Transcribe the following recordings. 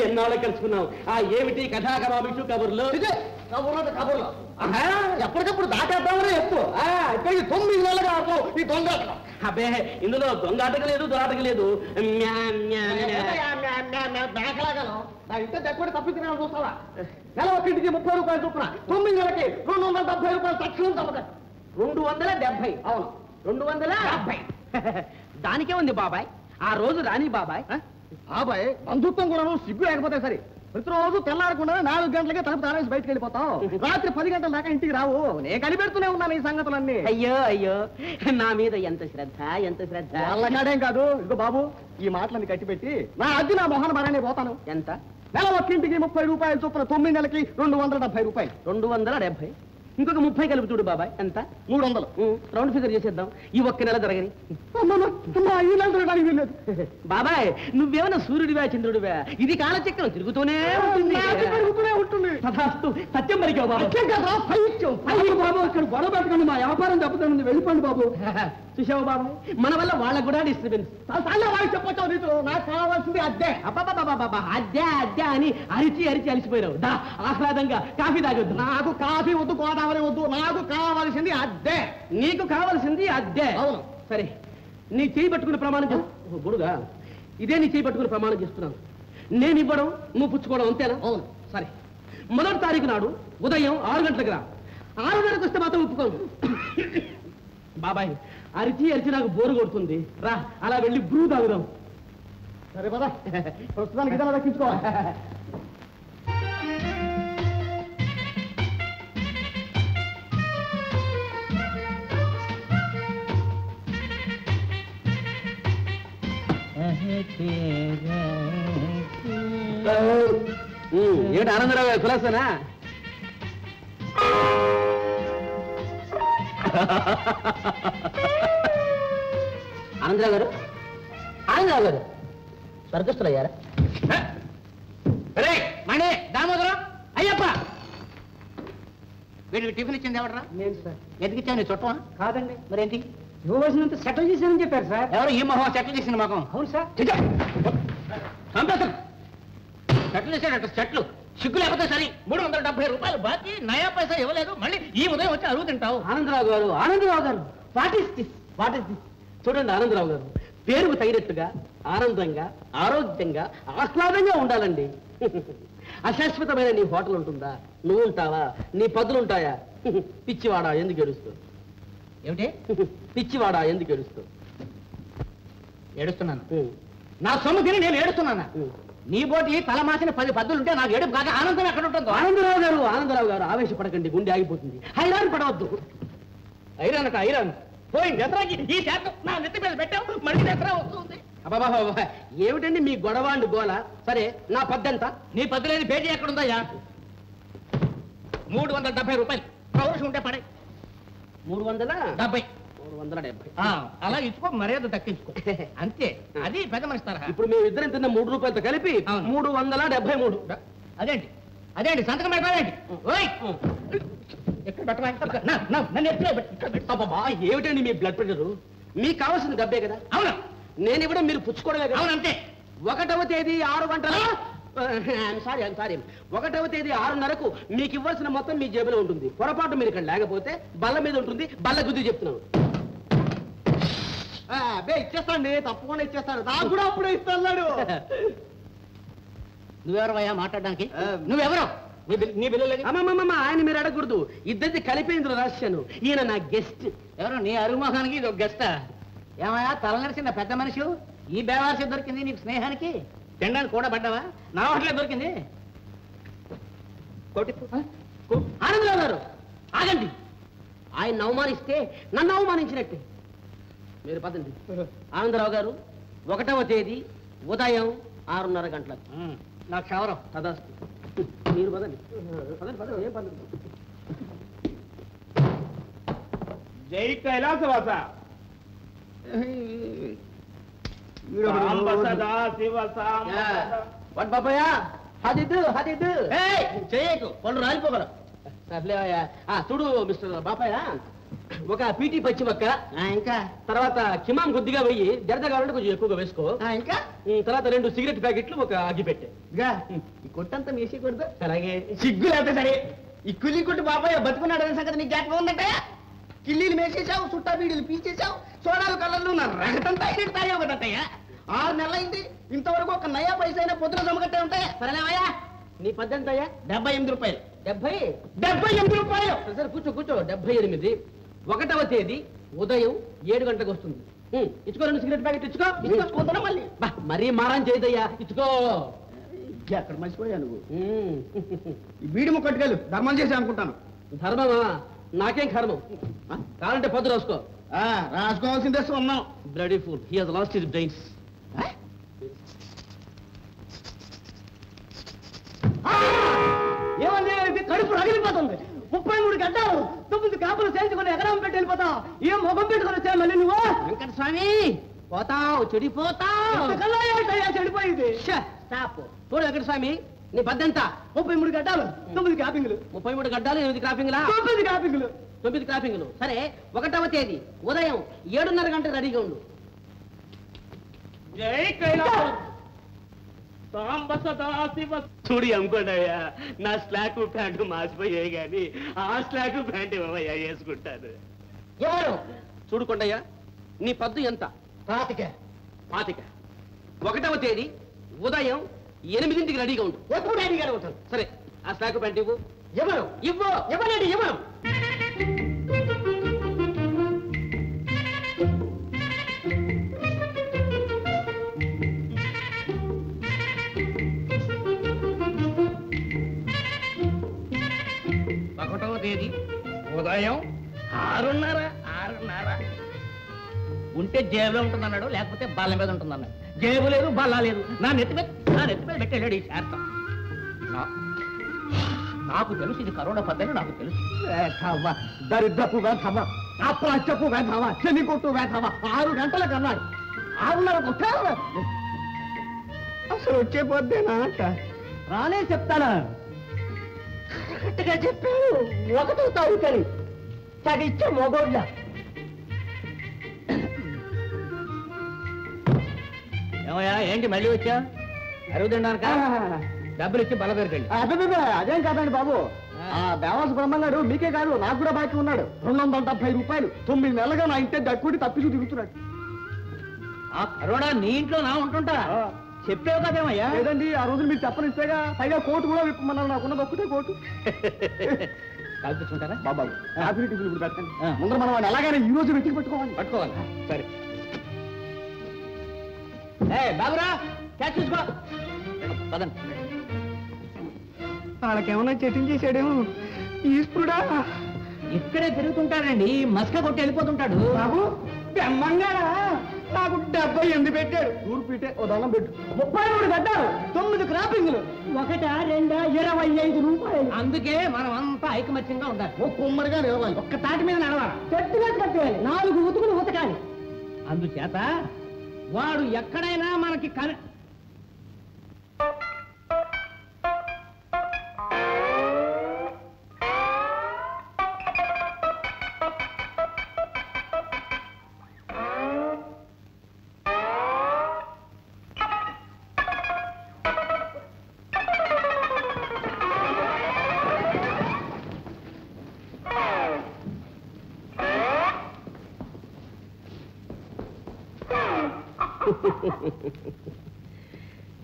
ఎన్నాళ్ళు కలుసుకున్నాం. ఏమిటి కథా కబాబిషు కబుర్లు? కబుర్లు ఎప్పటికప్పుడు దాటేద్దామని ఎప్పు 9 నెలలుగా ఈ దొంగాటం. అబ్బే ఇందులో దొంగాటక లేదు దొరాటక లేదు. మేకలాగను నా ఇంత దగ్గర తప్పించిన చూస్తావా? నెల ఒకటికి 30 రూపాయలు చొప్పున 9 నెలలకి 270 రూపాయలు తక్షణం తప్పదు. 270? అవును 270. దానికే ఉంది బాబాయ్. ఆ రోజు రాని బాబాయ్. బాబాయ్ బంధుత్వం కూడా సిగ్గు లేకపోతే సరే ప్రతిరోజు తెల్లారకుండా 4 గంటలకే తలుపు తానేసి బయటకు వెళ్ళిపోతాం. రాత్రి 10 గంటల దాకా ఇంటికి రావు. నేను కనిపెడుతూనే ఉన్నాను ఈ సంగతులన్నీ. అయ్యో అయ్యో నా మీద ఎంత శ్రద్ధ ఎంత శ్రద్ధ. వాళ్ళగాడేం కాదు. ఇదిగో బాబు ఈ మాటలన్నీ కట్టిపెట్టి నా అద్దె నా మొహన మరనే పోతాను. ఎంత? నెల ఒక్కింటికి 30 రూపాయలు చొప్పున 9 నెలలకి 270 రూపాయలు. 270. ఇంకొక 30 కలిపి చూడు బాబాయ్ ఎంత? 300. రౌండ్ ఫిగర్ చేసేద్దాం. ఈ ఒక్క నెల జరగని. బాబాయ్ నువ్వేమన్నా సూర్యుడివా చంద్రుడివా? ఇది కాలచక్రం తిరుగుతూనే ఉంటుంది. సత్యం మరికావు బాబు. బాబు ఇక్కడ గొడవ పెట్టకండి, మా వ్యాపారం దెబ్బతింది, వెళ్ళిపోండి బాబు. చూసావు బాబాయ్ మన వల్ల వాళ్ళకు కూడా డిస్టర్బెన్స్. చెప్పొచ్చావు నీతో. నాకు కావాల్సింది అద్దె. అబ్బాబాబా అద్దె అద్దె అని అరిచి అరిచి అలిసిపోయినావు. దా ఆహ్లాదంగా కాఫీ తాగొద్దు. నాకు కాఫీ వద్దు, గోదావరి వద్దు, నాకు కావాల్సింది అద్దె. నీకు కావాల్సింది అద్దె. అవును సరే నీ చేయి పట్టుకుని ప్రమాణం గుడుగా ఇదే నీ చేయి పట్టుకుని ప్రమాణం చేస్తున్నాను. నేను ఇవ్వడం నువ్వు పుచ్చుకోవడం అంతేనా? అవును. సరే 1వ తారీఖు నాడు ఉదయం 6 గంటలకు రా. 6:30కు వస్తే మాత్రం ఒప్పుకోను. బాబాయ్ అరిచి అరిచి నాకు బోరు కొడుతుంది. రా అలా వెళ్ళి బ్రూ తాగుదాం. సరే పద ప్రస్తుతానికి ఇదలా దక్కించుకోవాలి. ఏమిటి ఆనందరావు గారు కులాసనా? ఆనందరావు గారు ఆనందరావు గారు స్వర్గస్థులు అయ్యారా? మణి దామోదరం అయ్యప్ప వీడికి టిఫిన్ ఇచ్చింది ఎవడరా? నేను సార్. ఎదిగిచ్చావు నీ చుట్టం? కాదండి. మరేంటి? ఇవ్వవలసినంత సెటిల్ చేశానని చెప్పారు సార్. ఎవరు ఈ మొహం సెటిల్ చేసిన మొహం? అవును సార్. సెటిల్ చేశాడట. చెట్లు సిగ్గు లేకపోతే సరే 370 రూపాయలు బాకీ, నయా పైసా ఇవ్వలేదు. మళ్ళీ ఈ ఉదయం వచ్చి అరుగు తింటావు. ఆనందరావు గారు వాట్ ఇస్ దిస్? చూడండి ఆనందరావు గారు పేరుకు తగినట్టుగా ఆనందంగా ఆరోగ్యంగా ఆహ్లాదంగా ఉండాలండి. అశాశ్వతమైన నీ హోటల్ ఉంటుందా? నువ్వు ఉంటావా? నీ పదులు ఉంటాయా? పిచ్చివాడా ఎందుకు ఏడుస్తావు? ఏమిటి పిచ్చివాడా ఎందుకు ఏడుస్తావు? ఏడుస్తున్నాను. నా సొమ్ము తిని నేను ఏడుస్తున్నానా? నీ బోటి తలమాసిన 10 పద్దులుంటే నాకు ఏడుపు కాక ఆనందం ఎక్కడ ఉంటుందో? ఆనందరావు గారు ఆవేశపడకండి, గుండె ఆగిపోతుంది. హైరాన్ పడవద్దు. ఐరాన్ అట ఐరాన్ పోయింది. దసరాకి ఈ శాతం నా నెత్తి మీద పెట్టావు, మళ్ళీ దసరా వస్తుంది. అబ్బాబా ఏమిటండి మీ గొడవాండు గోల? సరే నా పద్దెంత? నీ పద్దులేని పేజీ ఎక్కడుందయ్యా? 370 రూపాయలు. పౌరుషం ఉంటే పడే. 370. అలా ఇచ్చుకో, మర్యాద దక్కించుకో అంతే. అది పెద్ద మనిషి తరహా. ఇప్పుడు మేము ఇద్దరం తిన్న 3 రూపాయలతో కలిపి 373. అదేంటి సంతకం పెట్టాలండి? ఎక్కడ పెట్టవా? ఏమిటండి మీ బ్లడ్ ప్రెషర్? మీకు కావాల్సిన డబ్బే కదా? అవునా? నేను ఇవ్వడం మీరు పుచ్చుకోవడమే కదా? అవునంతే. 1వ తేదీ 6 గంటల సారీ 1వ తేదీ 6:30కు మీకు ఇవ్వాల్సిన మొత్తం మీ జేబులో ఉంటుంది. పొరపాటు మీరు ఇక్కడ లేకపోతే బల్ల మీద ఉంటుంది. బల్ల గుద్ది చెప్తున్నాను. ఇచ్చేస్తాండి, తప్పకుండా ఇచ్చేస్తాడు. నాకు కూడా అప్పుడే ఇస్తాడు. నువ్వెవరవయ్యా మాట్లాడడానికి? నువ్వెవరో? నీ బిల్లు అమ్మమ్మ ఆయన మీరు అడగకూడదు. ఇద్దరిది కలిపి ఇందులో రాశాను. ఈయన నా గెస్ట్. ఎవరో నీ అరుమోహానికి ఇది ఒక గెస్టా? ఏమయ్యా తలనరిసిన పెద్ద మనిషి, ఈ బేవార్షి దొరికింది నీకు స్నేహానికి? తినడానికి కూడా పడ్డావా? నా హోటలే దొరికింది. ఆనందరావు గారు ఆగండి. ఆయన అవమానిస్తే నన్ను అవమానించినట్టే. మీరు పదండి. ఆనందరావు గారు 1వ తేదీ ఉదయం 6:30 గంటలకు నాకు క్షవరం. తదాస్తు. మీరు పదండి. ఏం పదండి. జై కైలాసవాస బాబాయ్ హదిద్దు చేయకు, పళ్ళు రాలిపోగలవు. చూడు మిస్టర్ బాబాయ్, ఒక పీటీ పచ్చి మొక్క, ఇంకా తర్వాత కిమాం కొద్దిగా వెయ్యి, జరద కావాలంటే కొంచెం ఎక్కువగా వేసుకో. ఇంకా తర్వాత 2 సిగరెట్ ప్యాకెట్లు, ఒక అగ్గి పెట్టే. ఈ కొట్టంతా మేసేయకూడదు. అలాగే. సిగ్గు లేకపోతే సరే. ఈ కుల్లి కొట్టు బాబాయ్ బతుకున్నాడు సంగతి నీకు జ్ఞాపకం ఉందంటే కిల్లీలు మేసేసావు, చుట్టా బీడీలు పీల్చేసావు, సోడాలు కలర్లు నా రగతంతా అయినట్టు తాగే ఒకటంటయ్యా. 6 నెలలైంది, ఇంతవరకు ఒక నయా పైసా అయినా పొద్దున జమకట్టే ఉంటాయా? సరేలేవయ్యా. నీ పద్దెంతయ్యా? 78 రూపాయలు. 78 రూపాయలు. సరే కూర్చో కూర్చో. 78. 1వ తేదీ ఉదయం 7 గంటలకు వస్తుంది. ఇచ్చుకో, 2 సిగరెట్ ప్యాకెట్ ఇచ్చుకో. ఇచ్చుకుంటున్నా మళ్ళీ. మరీ మారం చేయదయ్యా, ఇచ్చుకో. అక్కడ మర్చిపోయా నువ్వు. ఈ బీడి ముక్కట్టుకెళ్ళు, ధర్మం చేసి అనుకుంటాను. ధర్మమా? నాకేం కర్మం. కావాలంటే పొద్దు రాసుకో. రాసుకోవాల్సిందే ఉన్నాం. Bloody fool, he has lost his brains. ఏమండి కడుపు రగిలిపోతుంది. 33 గంటలు 9 కాపులు చేయించుకుని ఎకరం పెట్టి వెళ్ళిపోతావు. ఏం ముఖం పెట్టుకుని వచ్చా మళ్ళీ నువ్వు? వెంకట స్వామి, పోతావు, చెడిపోతావు. చెడిపోయింది. స్టాప్. చూడు వెంకట స్వామి, నీ పద్దెంత? 33 గంటలు 9 క్రాపింగ్లు. 33 గడ్డాలు, 8 క్రాపింగ్లా? 9 క్రాపింగ్లు. 9 క్రాపింగ్లు. సరే, 1వ తేదీ ఉదయం 7:30 గంటలకు రెడీగా ఉండు. జై కైలాసం సాంబ సదాశివ. చూడి అమ్ముకోండియ్యా, నా స్లాక్ ప్యాంటు మాసిపోయాయి గాని ఆ స్లాక్ ప్యాంట్ ఇవ్వయ్యా, వేసుకుంటాను. ఎవరు? చూడుకోండయ్యా, నీ పద్దు ఎంత? 25. 1వ తేదీ ఉదయం 8ంటికి రెడీగా ఉండు. ఎప్పుడు రెడీగా ఉంటాను. సరే, ఆ స్లాక్ ప్యాంట్ ఇవ్వు. ఎవరు? ఇవ్వు. ఎవరండి? ఎవరు? తేదీ ఉదయం 6:30. ఉంటే జేబులో ఉంటుందన్నాడు, లేకపోతే బల్ల మీద ఉంటుందన్నాడు. జేబు లేదు, బల్ల లేదు. నా నెత్తి మీద పెట్టాడు ఈ శాస్త్రం. నాకు తెలుసు, ఇది కరోనా పద్ధతి నాకు తెలుసు. దరిద్రపు వేధవ, అప్రాచ్యపు వేధవ, చెని కొట్టు వేధవ. 6 గంటలకు అన్నాడు, 6:30 కొట్టారు. అసలు వచ్చే పొద్దేనా అంట. రానే చెప్తానా? కరెక్ట్గా చెప్పాడు. 1వ తారీఖు చదిచ్చే మొగోళ్ళ. ఏమయ్యా, ఏంటి మళ్ళీ వచ్చా? అరుగుదండాక డబ్బులు ఇచ్చి బల దగ్గరికి అదే అదేం కాదండి బాబు. దేవాసు బ్రహ్మన్నాడు మీకే కాదు నాకు కూడా బాకీ ఉన్నాడు. 270 రూపాయలు. 9 నెలలుగా నా ఇంటే దక్కుడి తప్పిచూ తిరుగుతున్నాడు. ఆ కరోనా నీ ఇంట్లో నా ఉంటుంటా? చెప్పేవు కదేమయ్యా? లేదండి, ఆ రోజులు మీరు చెప్పనిస్తేగా. పైగా కోటు కూడా విప్పమన్నారు. నాకున్న ఒక్కటే కోటు. కల్పించుకుంటారా బాబా? కాఫీ టిఫిన్ ఇప్పుడు పెట్టండి. ముందర మనం వాడిని ఎలాగైనా ఈ రోజు వెతికి పట్టుకోవాలి. సరే. బాబురా, క్యాచ్ చూసుకో. పదండి. వాళ్ళకేమన్నా చెట్టింగ్ చేసాడేమో ఈశ్వరుడా. ఇక్కడే తిరుగుతుంటాడండి, మస్క కొట్టి వెళ్ళిపోతుంటాడు. బాబు బెమ్మంగారా, నాకు 78 పెట్టాడు. ఊరుపీటే ఓ దండం పెట్టు. 33 గడ్డాలు, 9 క్రాపింగ్లు. 1, 2, 25 రూపాయలు. అందుకే మనం అంతా ఐకమత్యంగా ఉండాలి. ఓ కుమ్మరిగా నిలవాలి. ఒక్క తాటి మీద నడవాలి. చెట్టుగా కట్టేయాలి. 4 ఉతుకులు ఉతకాలి. అందుచేత వాడు ఎక్కడైనా మనకి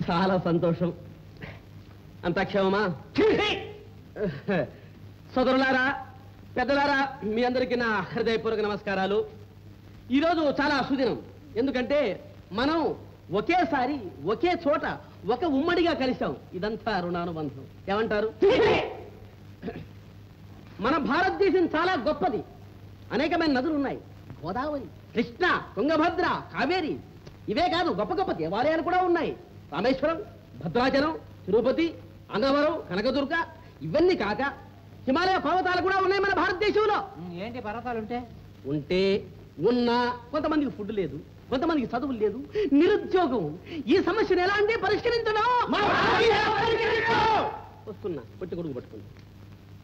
చాలా సంతోషం. అంతా క్షేమమా? సోదరులారా, పెద్దలారా, మీ అందరికీ నా హృదయపూర్వక నమస్కారాలు. ఈరోజు చాలా సుదినం. ఎందుకంటే మనం ఒకేసారి ఒకే చోట ఒక ఉమ్మడిగా కలిశాం. ఇదంతా రుణానుబంధం. ఏమంటారు? మన భారతదేశం చాలా గొప్పది. అనేకమైన నదులు ఉన్నాయి. గోదావరి, కృష్ణ, తుంగభద్ర, కావేరి. ఇవే కాదు, గొప్ప గొప్ప దేవాలయాలు కూడా ఉన్నాయి. రామేశ్వరం, భద్రాచలం, తిరుపతి, అన్నవరం, కనకదుర్గ. ఇవన్నీ కాక హిమాలయ పర్వతాలు కూడా ఉన్నాయి మన భారతదేశంలో. ఏంటి పర్వతాలు ఉంటే ఉన్నా కొంతమందికి ఫుడ్ లేదు, కొంతమందికి చదువులు లేదు, నిరుద్యోగం. ఈ సమస్యను ఎలా అంటే పరిష్కరించడం. వస్తున్నా, పొట్టి కొడుకు పట్టుకుంది.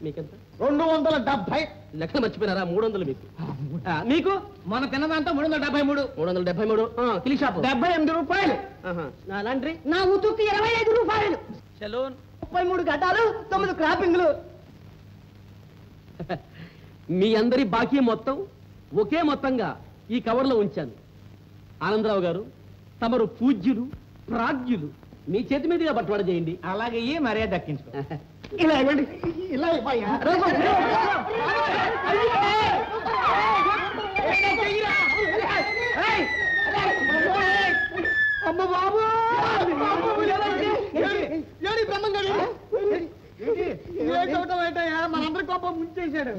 మీకెంత? 270. లెక్కలు మర్చిపోయినారా? 300 మీకు. మీకు మన తిన్నదంతా 373. 373. కిలి షాపు 78 రూపాయలు. నా లాండ్రీ నా ఉతుక్కి 25 రూపాయలు. సెలూన్ 33 గడ్డాలు, 9 క్రాపింగ్లు. మీ అందరి బాకీ మొత్తం ఒకే మొత్తంగా ఈ కవర్లో ఉంచాను. ఆనందరావు గారు, తమరు పూజ్యులు, ప్రాజ్ఞులు, మీ చేతి మీదుగా బట్వాడ చేయండి. అలాగే ఈ మర్యాద దక్కించుకో. ఇలా ఇవ్వండి. ఇలా ఇవ్వయ్యా. అమ్మ బాబు, మనందరి కోపం ముంచేశాడు.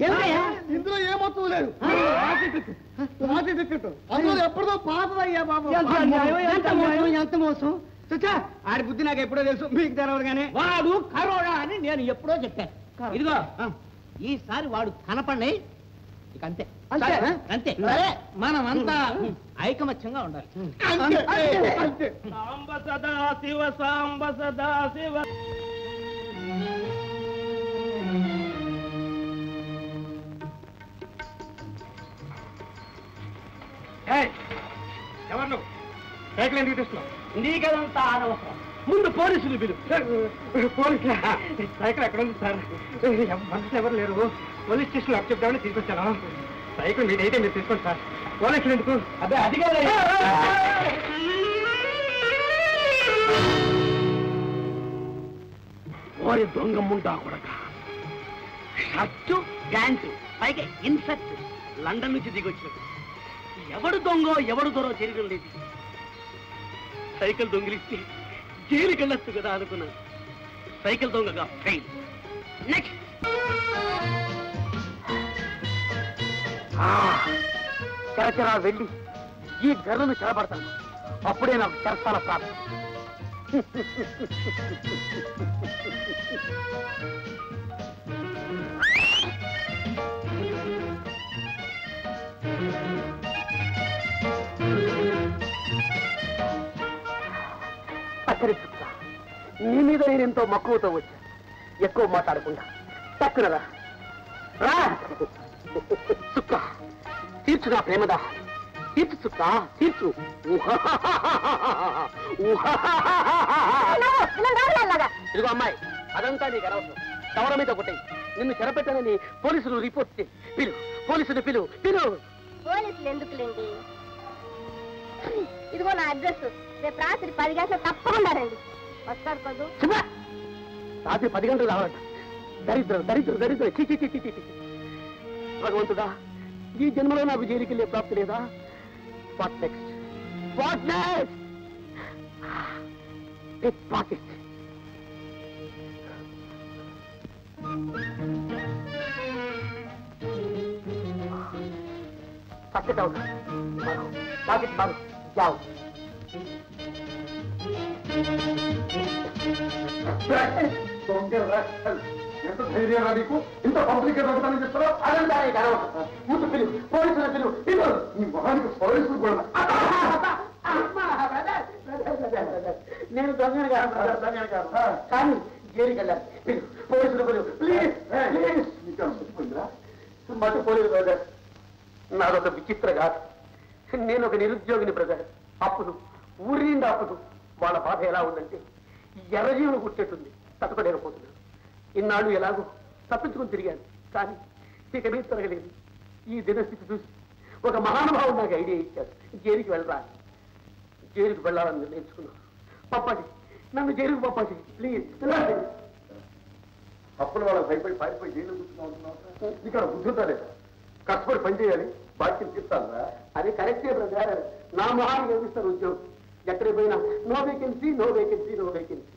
ఇందులో ఏ మొత్తం లేదు. అందులో ఎప్పుడో పాతదయ్యా బాబు. ఎంత మోసం. ఆడి బుద్ధి నాకు ఎప్పుడో తెలుసు, మీకు తెలవదు కానీ. వాడు కరోడా అని నేను ఎప్పుడో చెప్పాను. ఇదిగో ఈసారి వాడు కనపడి ఇక అంతే అంతే. మనమంతా ఐకమత్యంగా ఉండాలి. సాంబ సదా శివ, సాంబ సదా శివ. ఎవరు నువ్వు? సైకిల్ ఎందుకు తెస్తున్నావు? నీకదంతా అనవసరం. ముందు పోలీసులు పిలు. పోలీసులు? సైకిల్ ఎక్కడ ఉంది సార్? మనుషులు ఎవరు లేరు. పోలీస్ స్టేషన్ అప్ చెప్తామని తీసుకొచ్చాను. సైకిల్ మీదైతే మీరు తీసుకోండి సార్. పోలీసులు ఎందుకు? అదే అది కాదు. ఓరి దొంగ ముండా కొడక. షర్టు ప్యాంటు పైగా ఇన్సెట్ లండన్ నుంచి దిగొచ్చినట్టు. ఎవడు దొంగో ఎవడు దొరో తెలియడం లేదు. సైకిల్ దొంగిలిస్తే జైలుకి వెళ్ళొచ్చు కదా అనుకున్నాను. సైకిల్ దొంగగా ఫెయిల్. నెక్స్ట్ చరచరా వెళ్ళి ఈ గర్రను చెరబడతాను. అప్పుడే నాకు చెరసాల ప్రాప్తం. అక్కడి చుక్క నీ మీద నేను ఎంతో మక్కువతో వచ్చాను. ఎక్కువ మాట్లాడకుండా తక్కునరా రా. చుక్క తీర్చు నా ప్రేమదా. తీర్చు చుక్క తీర్చు. ఇదిగో అమ్మాయి, అదంతా నీకు అనవసరం. టవర్ మీద ఒకటి నిన్ను చెరపెట్టానని పోలీసులు రిపోర్ట్ చేయి. పిలు, పోలీసులు పిలు పిలు. పోలీసులు ఎందుకులేండి? ఇదిగో నా అడ్రస్. రేపు రాత్రి 10 గంటలకు తప్పకుండా రండి. వస్తారు కదూ? రాత్రి 10 గంటలు రావాలంట. దరిద్రం దరిద్రం దరిద్రం. చి భగవంతుడా, ఈ జన్మలో నాకు జైలుకి వెళ్ళే ప్రాప్తి లేదా? What next? What next? Pick pocket. Pocket out. Pocket బాగు జావు. ఎంత ధైర్యం నీకు? ఇంత కాంప్లికేట్ అవుతానని చెప్తున్నావు. అదంతా ముందు పిలు, పోలీసులు పిలు పిలు. నీ మొహానికి పోలీసులు కూడా. నేను దొంగను కాదు కానీ జైలుకి వెళ్ళాలి. పిలు, పోలీసులు పిలు ప్లీజ్ ప్లీజ్. నీకు అనిపించిందిరా? మటు పోలీసు బ్రదర్, నాదొక విచిత్ర కాదు. నేను ఒక నిరుద్యోగిని బ్రదర్. అప్పులు, ఊరి నిండా అప్పులు. వాళ్ళ బాధ ఎలా ఉందంటే ఎర్రజీవులు కుట్టేటుంది. తట్టుకోలేకపోతున్నాను. ఇన్నాళ్ళు ఎలాగో తప్పించుకుని తిరిగాను, కానీ ఇక మీద తిరగలేదు. ఈ దినస్థితి చూసి ఒక మహానుభావుడు నాకు ఐడియా ఇచ్చాడు. జైలుకి వెళ్ళరా. జైలుకి వెళ్ళాలని నిర్ణయించుకున్నాను. పప్పటి నన్ను జైలుకు పప్పటి ప్లీజ్. అప్పుల వాళ్ళకి భయపడి పారిపోయి జైలు కూర్చున్నావు. నీకు అక్కడ బుద్ధి ఉందా లేదా? కష్టపడి పని చేయాలి, బాధ్యత తీర్చాలరా. అది కరెక్టే బ్రదర్. నా మొహాన్ని కనిపిస్తారు ఉద్యోగం. ఎక్కడికి పోయినా no vacancy no vacancy no vacancy.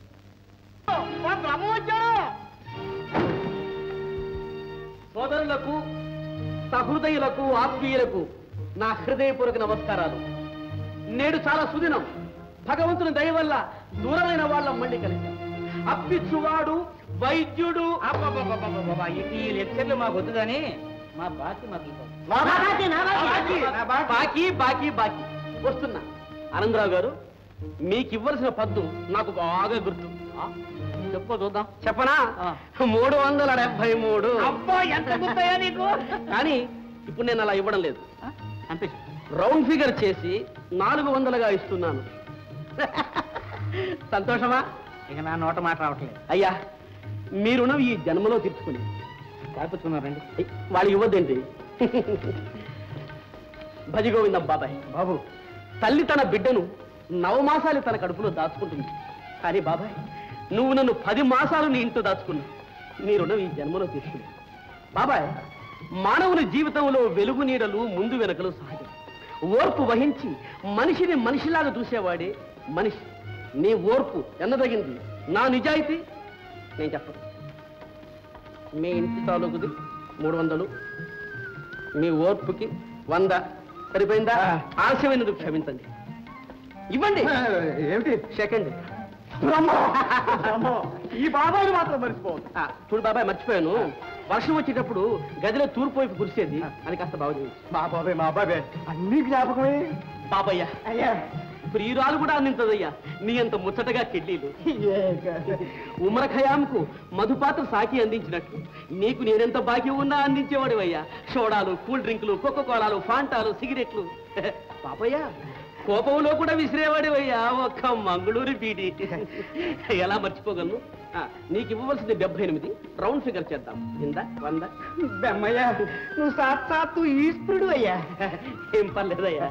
సోదరులకు, సహృదయులకు, ఆత్మీయులకు నా హృదయపూర్వక నమస్కారాలు. నేడు చాలా సుదినం. భగవంతుని దయ వల్ల దూరమైన వాళ్ళ మళ్ళీ కలిశాం. అప్పిచ్చువాడు, వైద్యుడు. ఈ లెక్చర్లు మాకు వద్దు కానీ మా బాకీ మాకు బాకీ బాకీ బాకీ వస్తున్నా. ఆనందరావు గారు, మీకు ఇవ్వాల్సిన పద్దు నాకు బాగా గుర్తు. చెప్పు చూద్దాం. చెప్పనా? 373. అబ్బా ఎంత గుర్తయ్యా నీకు. కానీ ఇప్పుడు నేను అలా ఇవ్వడం లేదు. అంతే రౌండ్ ఫిగర్ చేసి 400గా ఇస్తున్నాను. సంతోషమా? ఇక నా నోట మాట రావట్లేదు. అయ్యా మీ రుణం ఈ జన్మలో తీర్చుకుని కాకపోతున్నారండి. వాళ్ళు ఇవ్వద్దేంటి? భజగోవిందం బాబాయ్. బాబు తల్లి తన బిడ్డను 9 మాసాలు తన కడుపులో దాచుకుంటుంది. కానీ బాబాయ్ నువ్వు నన్ను 10 మాసాలు నీ ఇంట్లో దాచుకున్నావు. నీ రుణం ఈ జన్మలో తీసుకున్నావు. బాబాయ్ మానవుని జీవితంలో వెలుగు నీడలు ముందు వెనకలు సహజం. ఓర్పు వహించి మనిషిని మనిషిలాగా చూసేవాడే మనిషి. నీ ఓర్పు ఎన్నదగింది, నా నిజాయితీ నేను చెప్పను. మీ ఇంటి తాలూకుది 300, మీ ఓర్పుకి 100. సరిపోయిందా? ఆలస్యమైనందుకు క్షమించండి. ఇవ్వండి. ఏమిటి? సెకండ్. ఈ బాబాయ్ మాత్రం మర్చిపోవద్దు. చూడు బాబాయ్, మర్చిపోయాను. వర్షం వచ్చేటప్పుడు గదిలో తూర్పు వైపు కురిసేది, అది కాస్త బాగు చేయించు. మా బాబాయ్ అన్ని జ్ఞాపకమే. బాబయ్య అయ్యా ప్రియురాలు కూడా అందించదయ్యా నీ అంత ముచ్చటగా కిడ్లీలు. ఉమర్ ఖయాంకు మధుపాత్ర సాకి అందించినట్టు నీకు నేనెంత బాకీ ఉన్నా అందించేవాడివయ్యా. సోడాలు, కూల్ డ్రింకులు, కోకోకోలాలు, ఫాంటాలు, సిగరెట్లు. బాబయ్య కోపంలో కూడా విసిరేవాడివయ్యా ఒక్క మంగళూరు బీడి. ఎలా మర్చిపోగలను? నీకు ఇవ్వవలసింది 78. రౌండ్ ఫిగర్ చేద్దాం. 100. బెమ్మయ్యా నువ్వు సాక్షాత్తు ఈశ్వరుడు అయ్యా. ఏం పర్లేదయ్యా.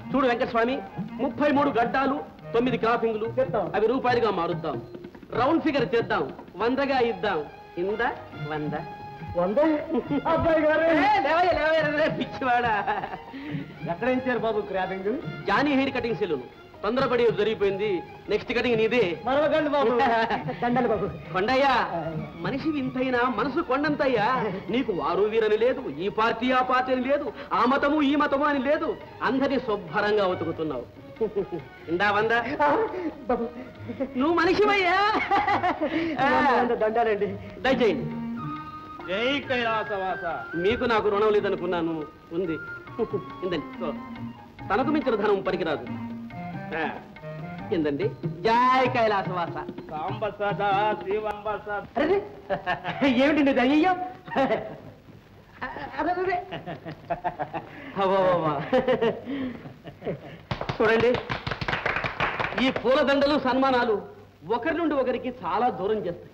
చూడు వెంకటస్వామి, 33 గడ్డాలు, 9 క్రాపింగ్లు, అవి రూపాయలుగా మారుద్దాం. రౌండ్ ఫిగర్ చేద్దాం. 100గా ఇద్దాం. 100. అబ్బాయి గారు పిచ్చివాడా. ఎక్కడ ఇచ్చారు బాబు cropping? Johnny hair cutting saloon. తొందరపడి జరిగిపోయింది. నెక్స్ట్ కటింగ్ నీదే. మరొకండి బాబు. దండాలి బాబు. కొండయ్యా మనిషి వింతైనా మనసు కొండంతయ్యా. నీకు వారు వీరని లేదు, ఈ పార్టీ ఆ పార్టీ అని లేదు, ఆ మతము ఈ మతము అని లేదు. అందరినీ శుభ్రంగా ఉతుకుతున్నావు. 100. నువ్వు మనిషివయ్యా. దండాలండి. దయచేయండి. జై కైలాసవాస. మీకు నాకు రుణం లేదనుకున్నాను. ఉంది. ఇందండి. తనకు మించిన ధనం పనికిరాదు. ఏందండి? జై కైలాసవాస. సాంబ సదా శివంబ సదా. అరే ఏమిటండి దయ్యో? చూడండి, ఈ పూలదండలు సన్మానాలు ఒకరి నుండి ఒకరికి చాలా దూరం చేస్తాయి.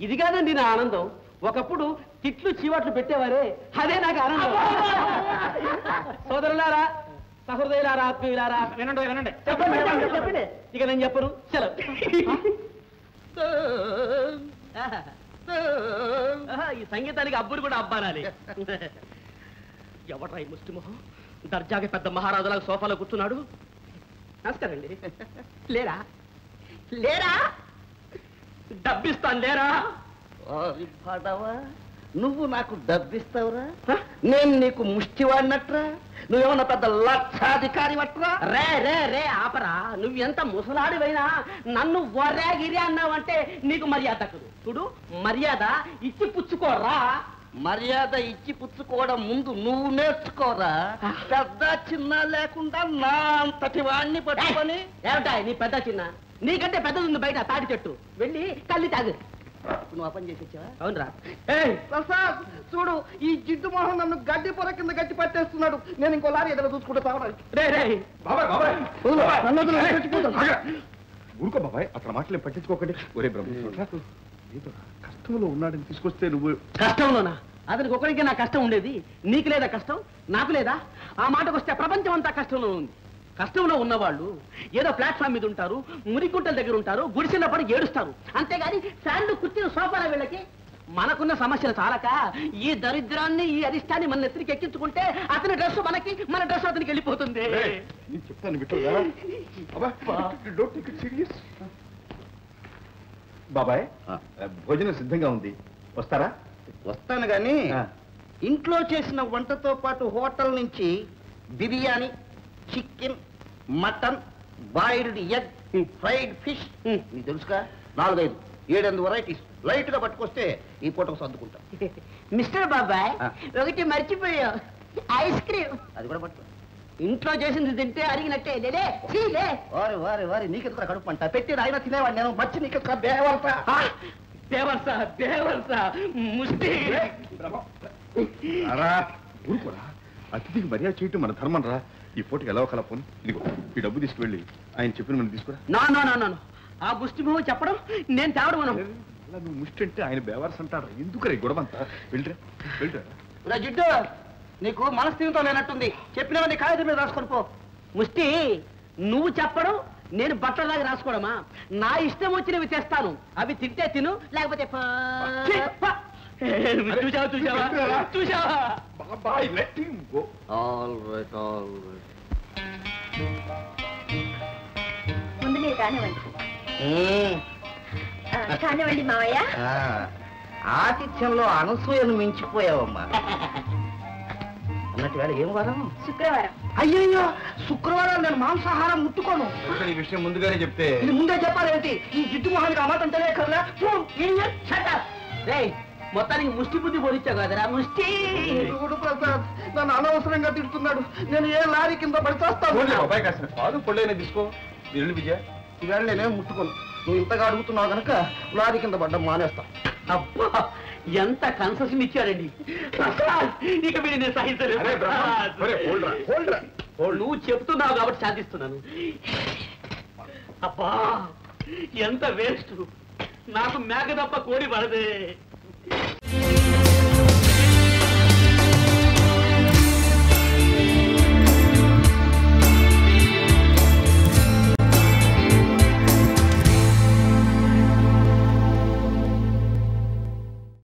ఇది కాదండి నా ఆనందం. ఒకప్పుడు తిట్లు చీవాట్లు పెట్టేవారే, అదే నాకు ఆనందం. సోదరులారా, సహృదయులారా, ఆత్మీయులారా, వినండి. చెప్పండి. ఇక నేను చెప్పను. సెలవు. ఈ సంగీతానికి అబ్బురు కూడా అబ్బారాలి. ఎవడ్రా ఈ ముష్టిమోహం దర్జాగా పెద్ద మహారాజులాగా సోఫాలో కూర్చున్నాడు? నమస్కారం అండి. లేరా? డబ్బిస్తాను. లేరా? నువ్వు నాకు డబ్బిస్తావురా? నేను నీకు ముష్టివాడినట్రా? నువ్వేమన్నా పెద్ద లక్షాధికారి వట్రా? రే ఆపరా. నువ్వు ఎంత ముసలాడివైనా నన్ను వరాగిరి అన్నావంటే నీకు మర్యాద దక్కదు. చూడు, మర్యాద ఇచ్చి పుచ్చుకోరా. మర్యాద ఇచ్చి పుచ్చుకోవడం ముందు నువ్వు నేర్చుకోరా. పెద్ద చిన్న లేకుండా నా అంతటి వాడిని పట్టుకొని. ఏమిటా నీ పెద్ద చిన్న? నీకంటే పెద్దది ఉంది బయట తాటి చెట్టు. వెళ్ళి కళ్ళి తాగు. నువ్వు ఆ పని చేసి వచ్చావా? అవునరా. ప్రసాద్ చూడు, ఈ జిడ్డు మొహం నన్ను గడ్డి పొర కింద గట్టి పట్టేస్తున్నాడు. నేను ఇంకో లారీ ఎదురు చూసుకుంటూ తాగడానికి. ఊరుకో బాబాయ్, అతని మాటలు పట్టించుకోకండి. ఒరే బ్రహ్మ, కష్టంలో ఉన్నాడని తీసుకొస్తే నువ్వు. కష్టంలోనా? అతనికి ఒకరికి నా కష్టం ఉండేది. నీకు లేదా కష్టం? నాకు లేదా? ఆ మాటకు వస్తే ప్రపంచం అంతా కష్టంలో ఉంది. కష్టంలో ఉన్నవాళ్ళు ఏదో ప్లాట్ఫామ్ మీద ఉంటారు, మురిగుంటల దగ్గర ఉంటారు, గుడిసెల పడి ఏడుస్తారు. అంతేగాని ఫ్యాన్లు కూర్చున్న సోఫాల వీళ్ళకి మనకున్న సమస్యలు చాలక ఈ దరిద్రాన్ని, ఈ అరిష్టాన్ని మన నెత్తికి ఎక్కించుకుంటే అతని డ్రెస్ మనకి, మన డ్రెస్ అతనికి వెళ్ళిపోతుంది. నేను చెప్తాను బాబాయ్, భోజనం సిద్ధంగా ఉంది, వస్తారా? వస్తాను గాని ఇంట్లో చేసిన వంటతో పాటు హోటల్ నుంచి biryani, chicken, mutton, boiled egg, fried fish, నీకు తెలుసుగా 4-5, 7-8 వెరైటీస్ లైట్ గా పట్టుకొస్తే ఈ పూటకు సర్దుకుంటా. మిస్టర్ బాబాయ్, ఒకటి మర్చిపోయావు, ఐస్ క్రీమ్. అది కూడా పట్టుకో. ఇంట్లో చేసింది తింటే అరిగినట్టే లేలే చీలే. వారి వారి వారి నీకెందుకు కడుపు అంట పెట్టి ఆయన తినేవాడు నేను మర్చి నీకెందుకు బేవర్తా దేవర్సా దేవర్సా ముష్టి. ఊరుకోరా, అతిథికి మర్యాద చేయటం మన ధర్మం రా. ఈ పూటకి ఎలా కలపని ఇదిగో ఈ డబ్బు తీసుకువెళ్ళి ఆయన చెప్పిన మనం తీసుకురా. నా ఆ ముష్టి మొహం చెప్పడం నేను తేవడం మనం. అలా నువ్వు ముష్టి అంటే ఆయన బేవర్స్ అంటారు. ఎందుకు రే గొడవంతా? వెళ్ళరా వెళ్ళరా. జిడ్డు నీకు మనస్థితితో లేనట్టుంది. చెప్పినవన్నీ కాగితం మీద రాసుకొని పో. ముష్టి నువ్వు చెప్పడం నేను బట్టలాగా రాసుకోవడమా? నా ఇష్టం వచ్చినవి తెస్తాను. అవి తింటే తిను, లేకపోతే చూసావా? ముందు మీరు కానివ్వండి. కానివ్వండి మావయ్య. ఆతిథ్యంలో అనసూయను మించిపోయావమ్మా. అన్నట్టు వేళ ఏం వారం? శుక్రవారం. అయ్యయ్యో, శుక్రవారం నేను మాంసాహారం ముట్టుకోను. ఈ విషయం ముందుగానే చెప్తే ఇది ముందే చెప్పాలేంటి? ఈ జిడ్డు మొహానికి అమాతం తెలియకర్లే. మొత్తానికి ముష్టి బుద్ధి పోలిచ్చావు కదరా ముష్టి. చూడు ప్రసాద్, నన్ను అనవసరంగా తిడుతున్నాడు. నేను ఏ లారీ కింద పడిచేస్తాను. అబ్బాయి కాసిన పాలు పొళ్ళైనా తీసుకో. ఇల్లు విజయ ఈవేళ నేనేం ముట్టుకోను. నువ్వు ఇంతగా అడుగుతున్నావు కనుక లారీ కింద పడ్డం మానేస్తా. అబ్బా ఎంత కన్సెషన్ ఇచ్చాడండి. ఇక మీరు నేను సహించలేదు. నువ్వు చెప్తున్నావు కాబట్టి సాధిస్తున్నాను. అబ్బా ఎంత వేస్ట్. నాకు మేక తప్ప కోడి పడదే.